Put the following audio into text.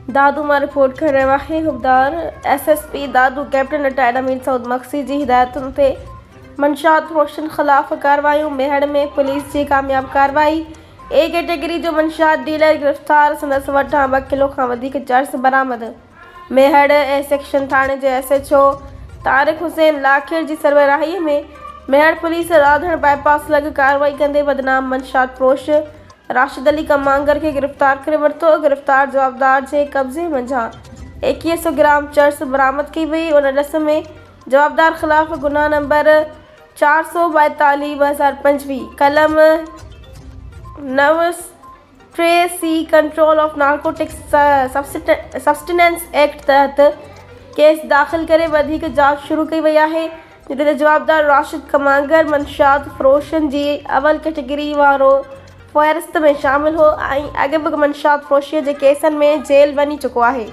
दादू मां रिपोर्ट कर रहियो आहे। हुबदार SSP दादू कैप्टन रिटायर्ड अमीर सऊद मक्सी जी हिदायतुनि ते मंशात रोशन ख़िलाफ़ कार्रवाइयूं। मेहड़ में पुलिस जी कामयाब कार्रवाई। A कैटेगरी जो मंशात डीलर गिरफ़्तार। संदसि वटां 2 किलो खां वधीक चर्स बरामद। मेहड़ ए सेक्शन थाणे जे SHO तारिक हुसैन लाखिर जी सरबराहीअ में मेहड़ पुलिस राधण बाईपास लॻ कार्रवाई कंदे बदनाम मंशात फरोश राशिद अली कमांगर खे गिरफ़्तार करे वरितो। गिरफ़्तार जवाबदार जे कब्ज़े मंझां 2100 ग्राम चर्स बरामद कई वई। उन ॾस में जवाबदार ख़िलाफ़ गुनाह नंबर 442/2025 कलम 9(3)C control of narcotics substance act तहत केस दाख़िल करे वधीक जांच शुरू कई वई आहे। जिते जवाबदार राशिद कमांगर मंशात फरोशन जी अवल कैटेगरी वारो फ़हरिस्त में शामिल हो ऐं अॻु बि मंशात फरोशीअ जे केसनि में जेल वञी चुको आहे।